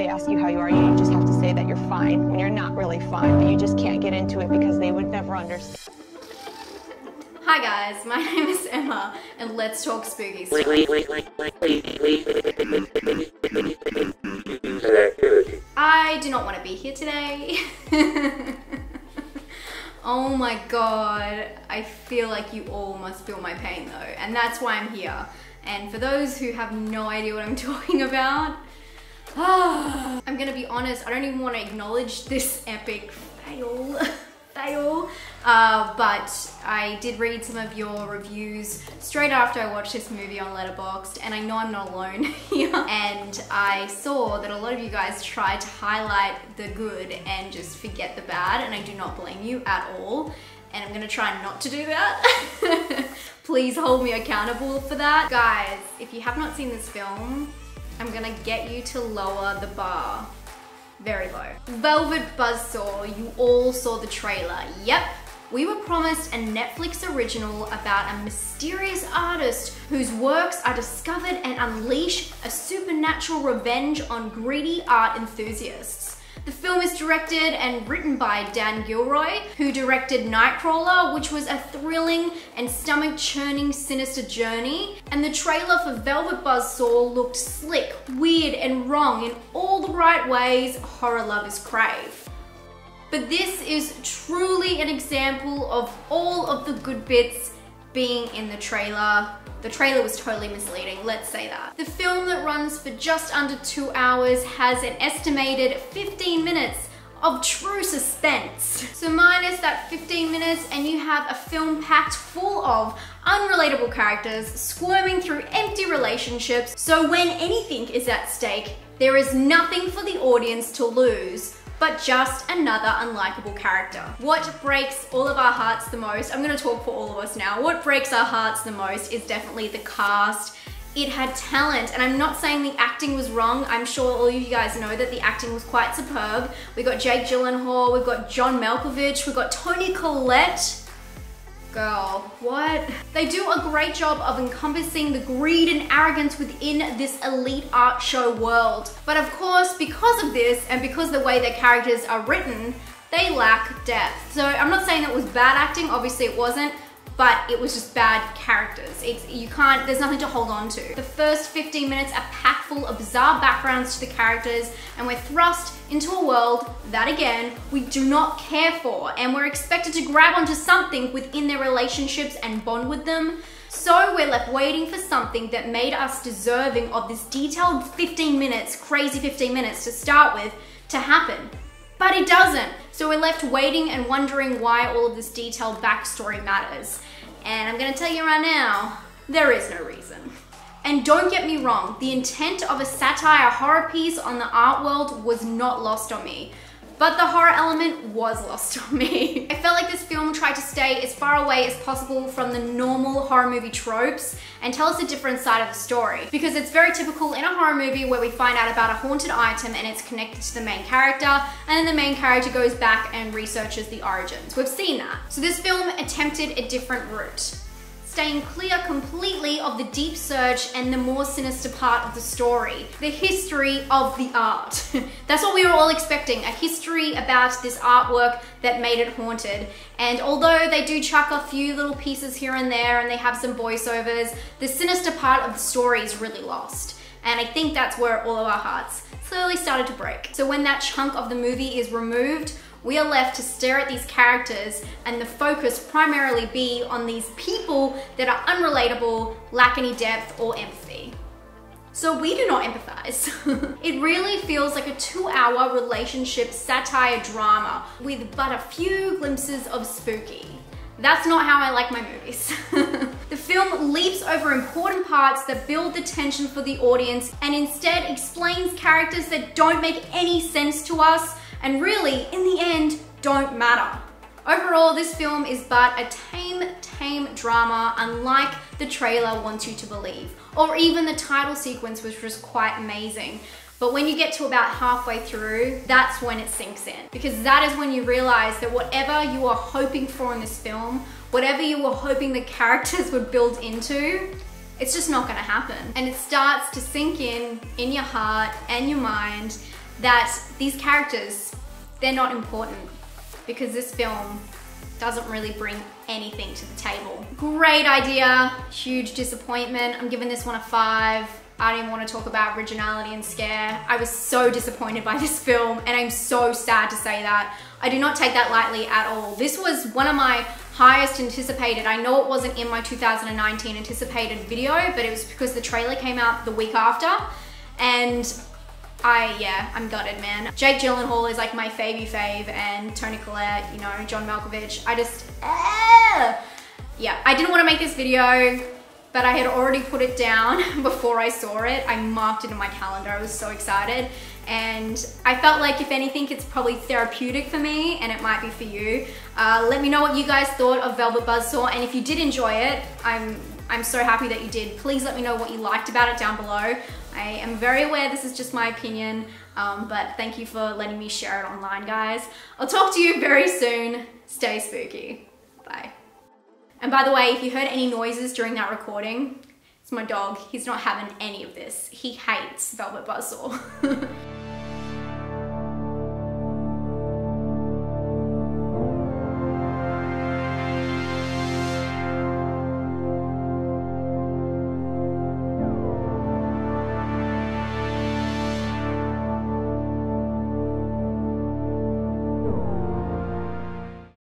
they ask you how you are, you just have to say that you're fine when you're not really fine, but you just can't get into it because they would never understand. Hi guys, my name is Emma, and let's talk spooky stuff. I do not want to be here today. Oh my god, I feel like you all must feel my pain though, and that's why I'm here. And for those who have no idea what I'm talking about, I'm gonna be honest, I don't even want to acknowledge this epic fail. But I did read some of your reviews straight after I watched this movie on Letterboxd, and I know I'm not alone here. And I saw that a lot of you guys tried to highlight the good and just forget the bad, and I do not blame you at all. And I'm gonna try not to do that. Please hold me accountable for that. Guys, if you have not seen this film, I'm gonna get you to lower the bar very low. Velvet Buzzsaw, you all saw the trailer. Yep, we were promised a Netflix original about a mysterious artist whose works are discovered and unleash a supernatural revenge on greedy art enthusiasts. The film is directed and written by Dan Gilroy, who directed Nightcrawler, which was a thrilling and stomach-churning sinister journey. And the trailer for Velvet Buzzsaw looked slick, weird, and wrong in all the right ways horror lovers crave. But this is truly an example of all of the good bits being in the trailer. The trailer was totally misleading, let's say that. The film that runs for just under 2 hours has an estimated 15 minutes of true suspense. So minus that 15 minutes and you have a film packed full of unrelatable characters squirming through empty relationships. So when anything is at stake, there is nothing for the audience to lose but just another unlikable character. What breaks all of our hearts the most, I'm gonna talk for all of us now, what breaks our hearts the most is definitely the cast. It had talent, and I'm not saying the acting was wrong. I'm sure all of you guys know that the acting was quite superb. We got Jake Gyllenhaal, we've got John Malkovich, we've got Toni Collette. Girl, what? They do a great job of encompassing the greed and arrogance within this elite art show world. But of course, because of this, and because the way their characters are written, they lack depth. So I'm not saying that it was bad acting, obviously it wasn't, but it was just bad characters. There's nothing to hold on to. The first 15 minutes are packed full of bizarre backgrounds to the characters, and we're thrust into a world that, again, we do not care for, and we're expected to grab onto something within their relationships and bond with them. So we're left waiting for something that made us deserving of this detailed 15 minutes, crazy 15 minutes to start with, to happen. But it doesn't. So we're left waiting and wondering why all of this detailed backstory matters. And I'm gonna tell you right now, there is no reason. And don't get me wrong, the intent of a satire horror piece on the art world was not lost on me. But the horror element was lost on me. I felt like this film tried to stay as far away as possible from the normal horror movie tropes and tell us a different side of the story. Because it's very typical in a horror movie where we find out about a haunted item and it's connected to the main character, and then the main character goes back and researches the origins. We've seen that. So this film attempted a different route, staying clear completely of the deep search and the more sinister part of the story, the history of the art. That's what we were all expecting, a history about this artwork that made it haunted. And although they do chuck a few little pieces here and there and they have some voiceovers, the sinister part of the story is really lost. And I think that's where all of our hearts slowly started to break. So when that chunk of the movie is removed, we are left to stare at these characters and the focus primarily be on these people that are unrelatable, lack any depth or empathy. So we do not empathize. It really feels like a 2-hour relationship satire drama with but a few glimpses of spooky. That's not how I like my movies. The film leaps over important parts that build the tension for the audience and instead explains characters that don't make any sense to us and really, in the end, don't matter. Overall, this film is but a tame drama, unlike the trailer wants you to believe, or even the title sequence, which was quite amazing. But when you get to about halfway through, that's when it sinks in. Because that is when you realize that whatever you were hoping for in this film, whatever you were hoping the characters would build into, it's just not gonna happen. And it starts to sink in your heart and your mind that these characters, they're not important because this film doesn't really bring anything to the table. Great idea, huge disappointment. I'm giving this one a 5. I don't even want to talk about originality and scare. I was so disappointed by this film, and I'm so sad to say that. I do not take that lightly at all. This was one of my highest anticipated. I know it wasn't in my 2019 anticipated video, but it was because the trailer came out the week after, and I'm gutted, man. Jake Gyllenhaal is like my fave, and Toni Collette, you know, John Malkovich. Yeah, I didn't want to make this video, but I had already put it down before I saw it. I marked it in my calendar. I was so excited. And I felt like, if anything, it's probably therapeutic for me, and it might be for you. Let me know what you guys thought of Velvet Buzzsaw, and if you did enjoy it, I'm so happy that you did. Please let me know what you liked about it down below. I am very aware this is just my opinion, but thank you for letting me share it online, guys. I'll talk to you very soon. Stay spooky. Bye. And by the way, if you heard any noises during that recording, it's my dog. He's not having any of this. He hates Velvet Buzzsaw.